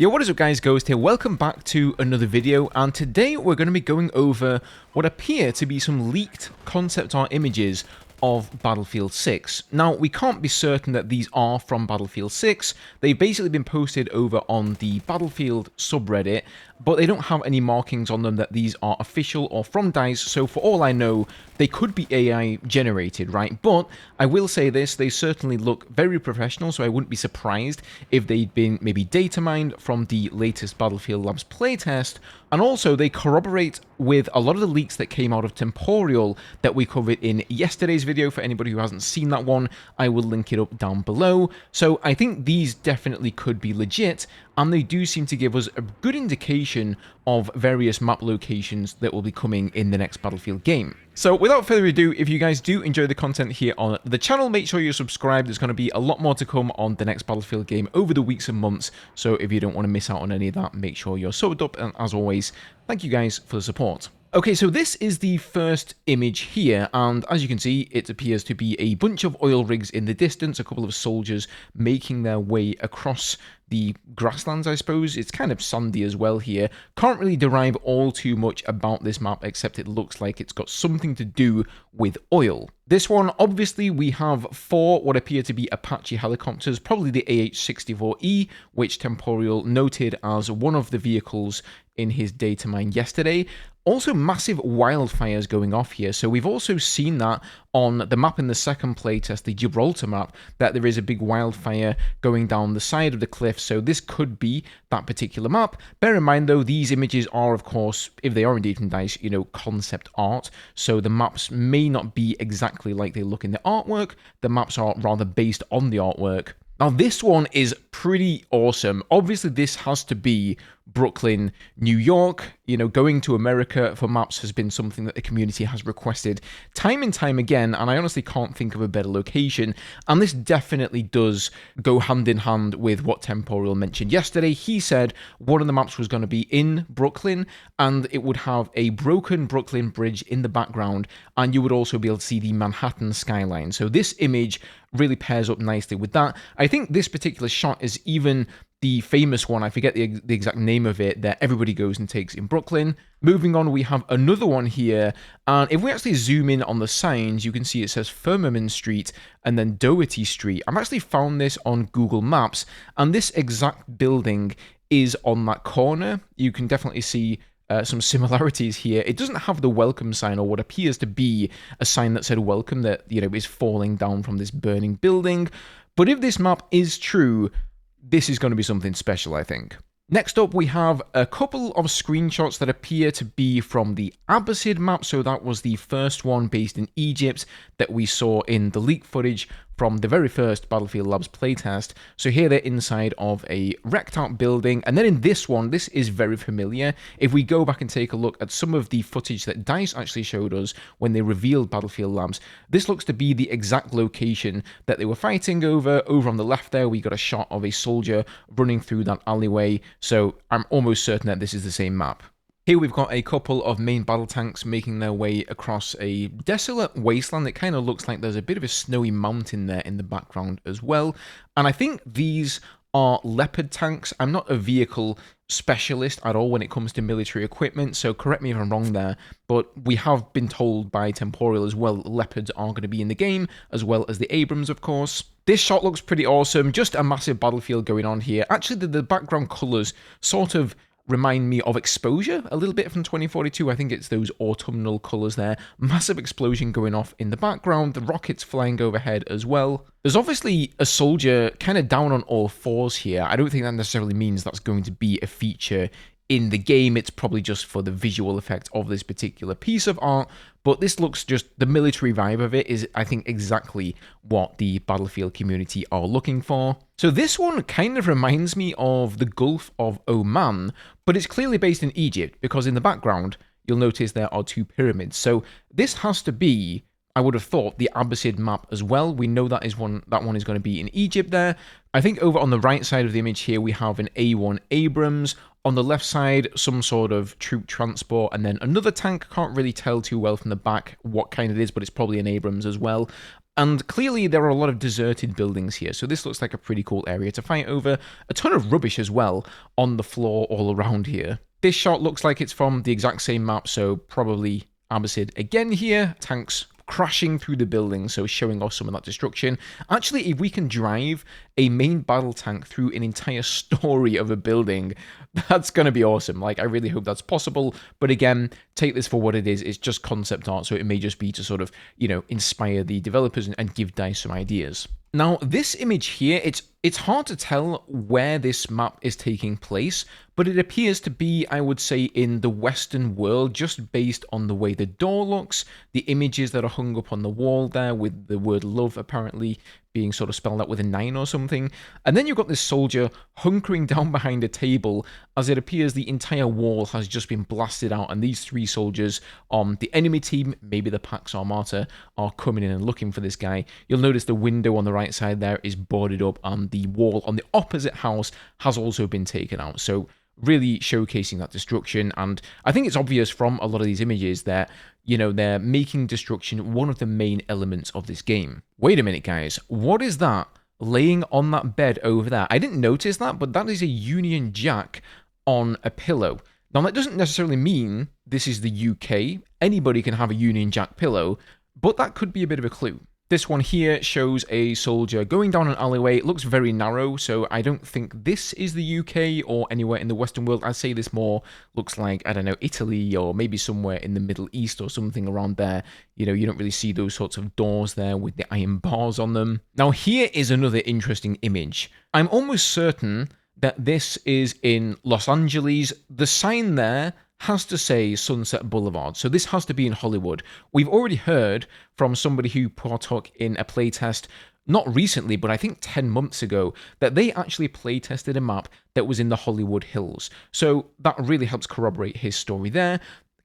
Yo, what is up guys, Ghost here, welcome back to another video, and today we're going to be going over what appear to be some leaked concept art images of Battlefield 6. Now, we can't be certain that these are from Battlefield 6, they've basically been posted over on the Battlefield subreddit, but they don't have any markings on them that these are official or from DICE, so for all I know, they could be AI generated, right? But I will say this, they certainly look very professional, so I wouldn't be surprised if they'd been maybe data mined from the latest Battlefield Labs playtest, and also they corroborate with a lot of the leaks that came out of Temporal that we covered in yesterday's video. For anybody who hasn't seen that one, I will link it up down below. So I think these definitely could be legit, and they do seem to give us a good indication of various map locations that will be coming in the next Battlefield game. So without further ado, if you guys do enjoy the content here on the channel, make sure you're subscribed. There's going to be a lot more to come on the next Battlefield game over the weeks and months, so if you don't want to miss out on any of that, make sure you're subbed up, and as always, thank you guys for the support. Okay, so this is the first image here, and as you can see, it appears to be a bunch of oil rigs in the distance, a couple of soldiers making their way across the grasslands, I suppose. It's kind of sandy as well here. Can't really derive all too much about this map, except it looks like it's got something to do with oil. This one, obviously, we have 4 what appear to be Apache helicopters, probably the AH-64E, which Temporal noted as one of the vehicles in his data mine yesterday. Also, massive wildfires going off here, so we've also seen that on the map in the second playtest, the Gibraltar map, that there is a big wildfire going down the side of the cliff, so this could be that particular map. Bear in mind though, these images are, of course, if they are indeed from DICE, you know, concept art, so the maps may not be exactly like they look in the artwork. The maps are rather based on the artwork. Now, this one is pretty awesome. Obviously, this has to be Brooklyn, New York. You know, going to America for maps has been something that the community has requested time and time again, and I honestly can't think of a better location. And this definitely does go hand in hand with what Temporal mentioned yesterday. He said one of the maps was going to be in Brooklyn, and it would have a broken Brooklyn Bridge in the background, and you would also be able to see the Manhattan skyline. So this image really pairs up nicely with that. I think this particular shot is even the famous one, I forget the exact name of it, that everybody goes and takes in Brooklyn. Moving on, we have another one here, and if we actually zoom in on the signs, you can see it says Firmament Street and then Doherty Street. I've actually found this on Google Maps, and this exact building is on that corner. You can definitely see some similarities here. It doesn't have the welcome sign, or what appears to be a sign that said welcome, that, you know, is falling down from this burning building. But if this map is true, this is going to be something special, I think. Next up, we have a couple of screenshots that appear to be from the Abbasid map. So that was the first one based in Egypt that we saw in the leak footage from the very first Battlefield Labs playtest. So here they're inside of a wrecked out building. And then in this one, this is very familiar. If we go back and take a look at some of the footage that DICE actually showed us when they revealed Battlefield Labs, this looks to be the exact location that they were fighting over. Over on the left there, we got a shot of a soldier running through that alleyway. So I'm almost certain that this is the same map. Here we've got a couple of main battle tanks making their way across a desolate wasteland. It kind of looks like there's a bit of a snowy mountain there in the background as well. And I think these are Leopard tanks. I'm not a vehicle specialist at all when it comes to military equipment, so correct me if I'm wrong there, but we have been told by Temporal as well Leopards are going to be in the game, as well as the Abrams, of course. This shot looks pretty awesome, just a massive battlefield going on here. Actually, the background colours sort of remind me of Exposure a little bit from 2042. I think it's those autumnal colours there. Massive explosion going off in the background, the rockets flying overhead as well. There's obviously a soldier kind of down on all fours here. I don't think that necessarily means that's going to be a feature in the game. It's probably just for the visual effect of this particular piece of art, but this looks just, the military vibe of it is, I think, exactly what the Battlefield community are looking for. So this one kind of reminds me of the Gulf of Oman, but it's clearly based in Egypt, because in the background, you'll notice there are 2 pyramids. So this has to be, I would have thought, the Abbasid map as well. We know that one is going to be in Egypt there. I think over on the right side of the image here, we have an A1 Abrams. On the left side, some sort of troop transport, and then another tank. Can't really tell too well from the back what kind it is, but it's probably an Abrams as well. And clearly there are a lot of deserted buildings here, so this looks like a pretty cool area to fight over. A ton of rubbish as well on the floor all around here. This shot looks like it's from the exact same map, so probably Abbasid again here. Tanks crashing through the building, so showing off some of that destruction. Actually, if we can drive a main battle tank through an entire story of a building, that's going to be awesome. Like, I really hope that's possible. But again, take this for what it is. It's just concept art, so it may just be to sort of, you know, inspire the developers and give DICE some ideas. Now, this image here, it's hard to tell where this map is taking place, but it appears to be, I would say, in the Western world, just based on the way the door looks, the images that are hung up on the wall there with the word love apparently being sort of spelled out with a 9 or something. And then you've got this soldier hunkering down behind a table as it appears the entire wall has just been blasted out, and these 3 soldiers on the enemy team, maybe the Pax Armata, are coming in and looking for this guy. You'll notice the window on the right side there is boarded up, and the wall on the opposite house has also been taken out. So really showcasing that destruction, and I think it's obvious from a lot of these images that, you know, they're making destruction one of the main elements of this game. Wait a minute, guys. What is that laying on that bed over there? I didn't notice that, but that is a Union Jack on a pillow. Now, that doesn't necessarily mean this is the UK. Anybody can have a Union Jack pillow, but that could be a bit of a clue. This one here shows a soldier going down an alleyway. It looks very narrow, so I don't think this is the UK or anywhere in the Western world. I'd say this more looks like, I don't know, Italy or maybe somewhere in the Middle East or something around there. You know, you don't really see those sorts of doors there with the iron bars on them. Now, here is another interesting image. I'm almost certain that this is in Los Angeles. The sign there has to say Sunset Boulevard, so this has to be in Hollywood. We've already heard from somebody who partook in a playtest, not recently, but I think 10 months ago, that they actually playtested a map that was in the Hollywood Hills. So that really helps corroborate his story there.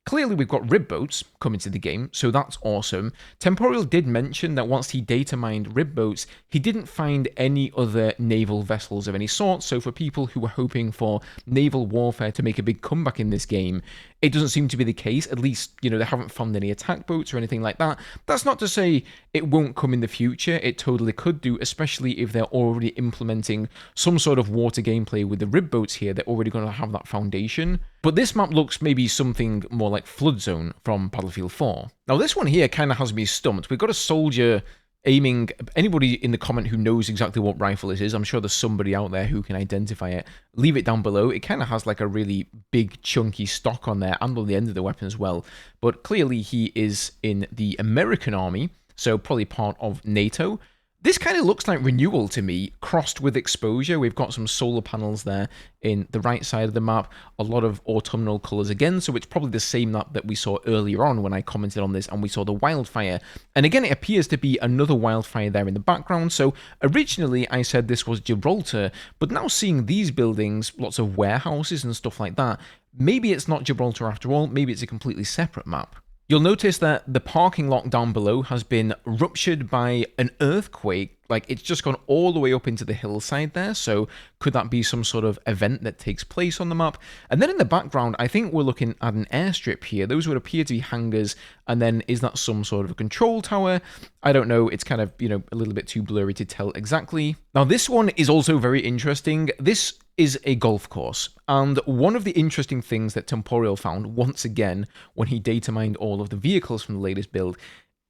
Clearly, we've got rib boats coming to the game, so that's awesome. Temporal did mention that once he data mined rib boats, he didn't find any other naval vessels of any sort, so for people who were hoping for naval warfare to make a big comeback in this game, it doesn't seem to be the case. At least, you know, they haven't found any attack boats or anything like that. That's not to say it won't come in the future. It totally could do, especially if they're already implementing some sort of water gameplay with the rib boats here. They're already going to have that foundation. But this map looks maybe something more like Flood Zone from Battlefield 4. Now, this one here kind of has me stumped. We've got a soldier aiming. Anybody in the comment who knows exactly what rifle this is, I'm sure there's somebody out there who can identify it. Leave it down below. It kind of has like a really big chunky stock on there and on the end of the weapon as well. But clearly he is in the American army, so probably part of NATO. This kind of looks like Renewal to me, crossed with Exposure. We've got some solar panels there in the right side of the map, a lot of autumnal colours again, so it's probably the same map that we saw earlier on when I commented on this and we saw the wildfire. And again, it appears to be another wildfire there in the background, so originally I said this was Gibraltar, but now seeing these buildings, lots of warehouses and stuff like that, maybe it's not Gibraltar after all, maybe it's a completely separate map. You'll notice that the parking lot down below has been ruptured by an earthquake. Like, it's just gone all the way up into the hillside there, so could that be some sort of event that takes place on the map? And then in the background, I think we're looking at an airstrip here. Those would appear to be hangars, and then is that some sort of a control tower? I don't know, it's kind of, you know, a little bit too blurry to tell exactly. Now, this one is also very interesting. This is a golf course, and one of the interesting things that Temporal found, once again, when he data mined all of the vehicles from the latest build,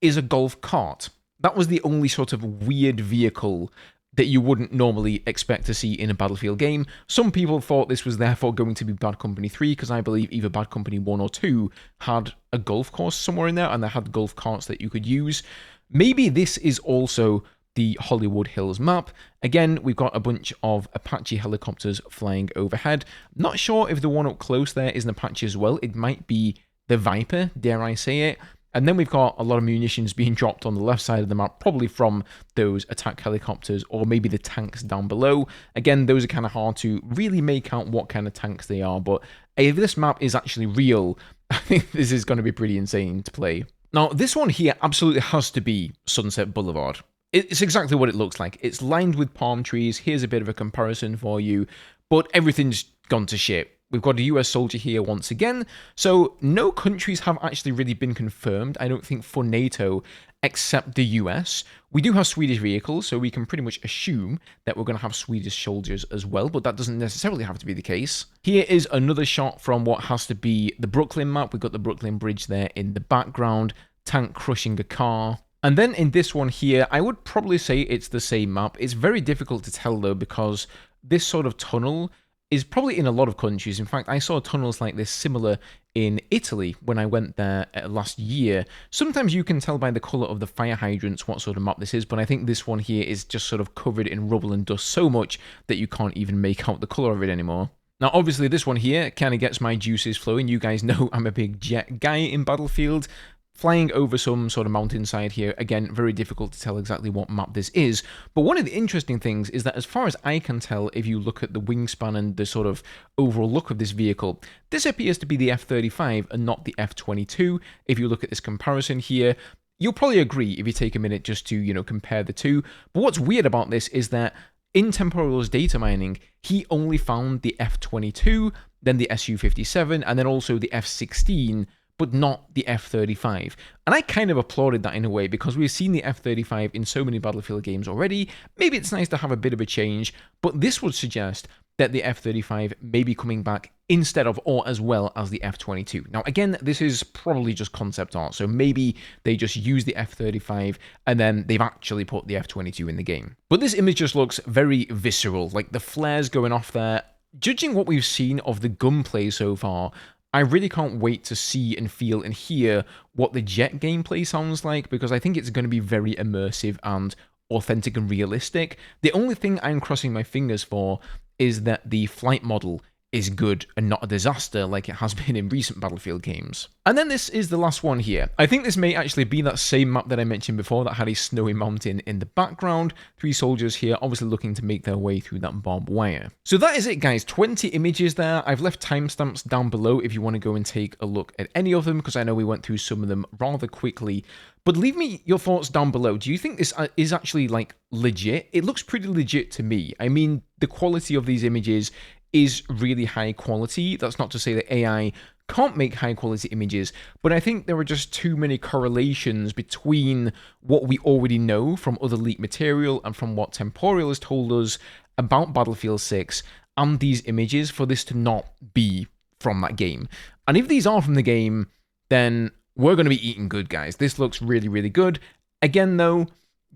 is a golf cart. That was the only sort of weird vehicle that you wouldn't normally expect to see in a Battlefield game. Some people thought this was therefore going to be Bad Company 3, because I believe either Bad Company 1 or 2 had a golf course somewhere in there, and they had golf carts that you could use. Maybe this is also the Hollywood Hills map. Again, we've got a bunch of Apache helicopters flying overhead. Not sure if the one up close there is an Apache as well. It might be the Viper, dare I say it. And then we've got a lot of munitions being dropped on the left side of the map, probably from those attack helicopters or maybe the tanks down below. Again, those are kind of hard to really make out what kind of tanks they are, but if this map is actually real, I think this is going to be pretty insane to play. Now, this one here absolutely has to be Sunset Boulevard. It's exactly what it looks like. It's lined with palm trees. Here's a bit of a comparison for you, but everything's gone to shit. We've got a US soldier here once again. So no countries have actually really been confirmed, I don't think, for NATO, except the US. We do have Swedish vehicles, so we can pretty much assume that we're going to have Swedish soldiers as well, but that doesn't necessarily have to be the case. Here is another shot from what has to be the Brooklyn map. We've got the Brooklyn Bridge there in the background, tank crushing a car. And then in this one here, I would probably say it's the same map. It's very difficult to tell though, because this sort of tunnel is probably in a lot of countries. In fact, I saw tunnels like this similar in Italy when I went there last year. Sometimes you can tell by the colour of the fire hydrants what sort of map this is, but I think this one here is just sort of covered in rubble and dust so much that you can't even make out the colour of it anymore. Now, obviously, this one here kind of gets my juices flowing. You guys know I'm a big jet guy in Battlefield. Flying over some sort of mountainside here, again, very difficult to tell exactly what map this is. But one of the interesting things is that as far as I can tell, if you look at the wingspan and the sort of overall look of this vehicle, this appears to be the F-35 and not the F-22. If you look at this comparison here, you'll probably agree if you take a minute just to, you know, compare the two. But what's weird about this is that in Temporal's data mining, he only found the F-22, then the Su-57, and then also the F-16, but not the F-35. And I kind of applauded that in a way, because we've seen the F-35 in so many Battlefield games already. Maybe it's nice to have a bit of a change, but this would suggest that the F-35 may be coming back instead of or as well as the F-22. Now, again, this is probably just concept art, so maybe they just use the F-35 and then they've actually put the F-22 in the game. But this image just looks very visceral, like the flares going off there. Judging what we've seen of the gunplay so far, I really can't wait to see and feel and hear what the jet gameplay sounds like, because I think it's going to be very immersive and authentic and realistic. The only thing I'm crossing my fingers for is that the flight model is good and not a disaster like it has been in recent Battlefield games. And then this is the last one here. I think this may actually be that same map that I mentioned before that had a snowy mountain in the background. 3 soldiers here obviously looking to make their way through that barbed wire. So that is it, guys. 20 images there. I've left timestamps down below if you want to go and take a look at any of them, because I know we went through some of them rather quickly. But leave me your thoughts down below. Do you think this is actually like legit? It looks pretty legit to me. I mean, the quality of these images is really high quality. That's not to say that AI can't make high quality images, but I think there are just too many correlations between what we already know from other leaked material and from what Temporal has told us about Battlefield 6 and these images for this to not be from that game. And if these are from the game, then we're going to be eating good, guys. This looks really, really good. Again, though,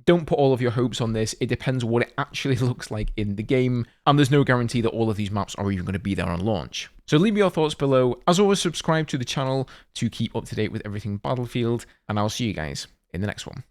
don't put all of your hopes on this. It depends what it actually looks like in the game, and there's no guarantee that all of these maps are even going to be there on launch. So leave me your thoughts below. As always, subscribe to the channel to keep up to date with everything Battlefield, and I'll see you guys in the next one.